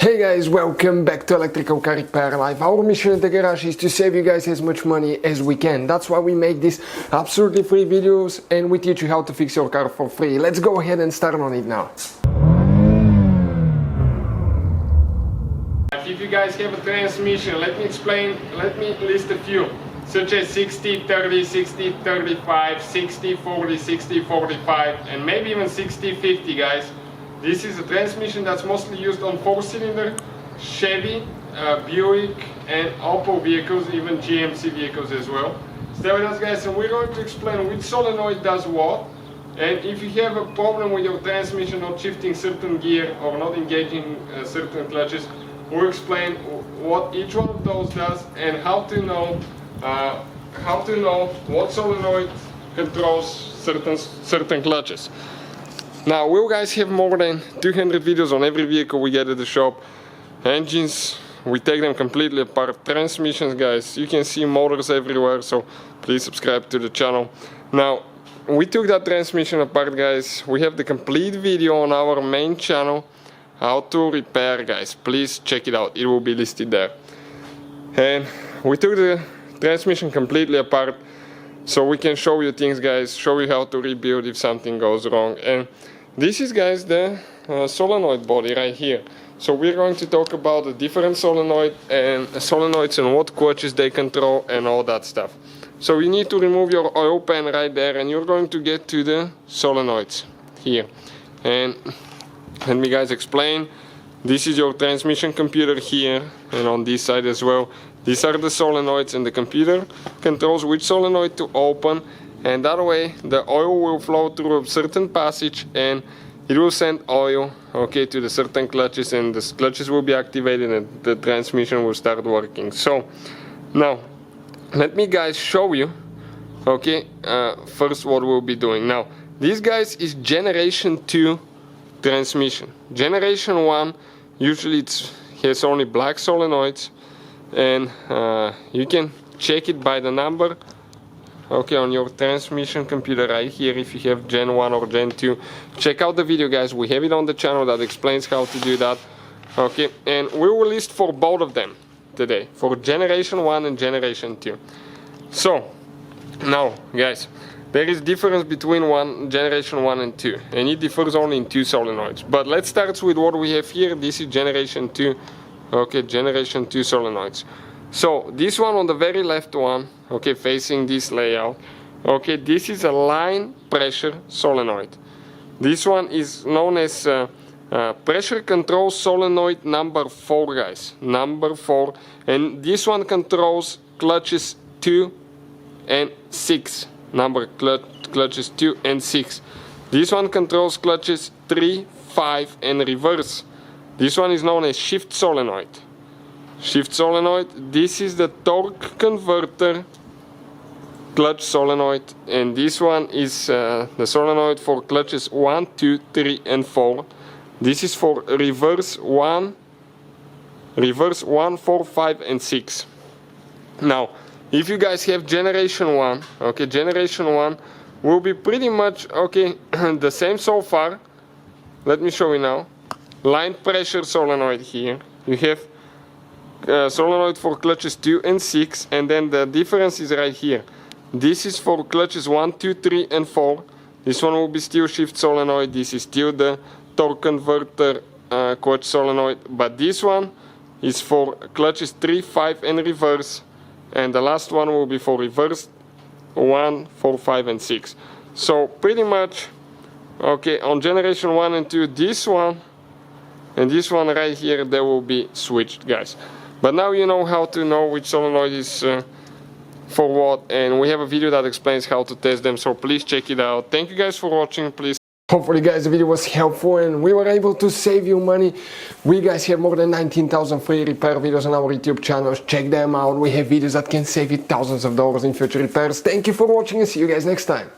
Hey guys, welcome back to Electrical Car Repair Live. Our mission in the garage is to save you guys as much money as we can. That's why we make these absolutely free videos and we teach you how to fix your car for free. Let's go ahead and start on it now. If you guys have a transmission, let me list a few, such as 6T30, 6T35, 6040, 6045, and maybe even 6050, guys. This is a transmission that's mostly used on 4-cylinder, Chevy, Buick, and Opel vehicles, even GMC vehicles as well. Stay with us, guys, and we're going to explain which solenoid does what. And if you have a problem with your transmission not shifting certain gear or not engaging certain clutches, we'll explain what each one of those does and how to know what solenoid controls certain clutches. Now, we'll guys have more than 200 videos on every vehicle we get at the shop. Engines, we take them completely apart. Transmissions, guys, you can see motors everywhere, so please subscribe to the channel. Now, we took that transmission apart, guys. We have the complete video on our main channel, how to repair, guys. Please check it out, it will be listed there. And we took the transmission completely apart so we can show you things, guys, show you how to rebuild if something goes wrong. And this is, guys, the solenoid body right here. So we're going to talk about the different solenoids and what clutches they control and all that stuff. So you need to remove your oil pan right there and you're going to get to the solenoids here. And let me, guys, explain. This is your transmission computer here and on this side as well. These are the solenoids and the computer controls which solenoid to open, and that way the oil will flow through a certain passage and it will send oil, okay, to the certain clutches, and the clutches will be activated and the transmission will start working. So now let me, guys, show you, okay, first what we'll be doing. Now this, guys, is generation 2 transmission. Generation 1 usually has only black solenoids, and you can check it by the number, okay, on your transmission computer right here if you have Gen 1 or Gen 2. Check out the video, guys, we have it on the channel that explains how to do that, okay, and we will list for both of them today, for generation 1 and generation 2. So now, guys, there is difference between generation 1 and 2, and it differs only in 2 solenoids. But let's start with what we have here. This is generation 2, okay, generation 2 solenoids. So this one on the very left one, okay, facing this layout, okay, this is a line pressure solenoid. This one is known as Pressure Control Solenoid number 4, guys, number 4, and this one controls clutches 2 and 6. Clutches 2 and 6. This one controls clutches 3, 5 and reverse. This one is known as shift solenoid. Shift solenoid, this is the torque converter clutch solenoid, and this one is the solenoid for clutches 1, 2, 3 and 4. This is for reverse 1, 4, 5 and 6. Now, if you guys have generation 1, okay, generation 1 will be pretty much, okay, the same so far. Let me show you now. Line pressure solenoid here. You have solenoid for clutches 2 and 6, and then the difference is right here. This is for clutches 1, 2, 3 and 4. This one will be still shift solenoid. This is still the torque converter clutch solenoid, but this one is for clutches 3, 5 and reverse. And the last one will be for reverse 1, 4, 5 and 6. So pretty much, okay, on generation 1 and 2, this one and this one right here, they will be switched, guys. But now you know how to know which solenoid is for what, and we have a video that explains how to test them, so please check it out. Thank you guys for watching. Please. Hopefully, guys, the video was helpful and we were able to save you money. We, guys, have more than 19,000 free repair videos on our YouTube channels. Check them out. We have videos that can save you thousands of dollars in future repairs. Thank you for watching and see you guys next time.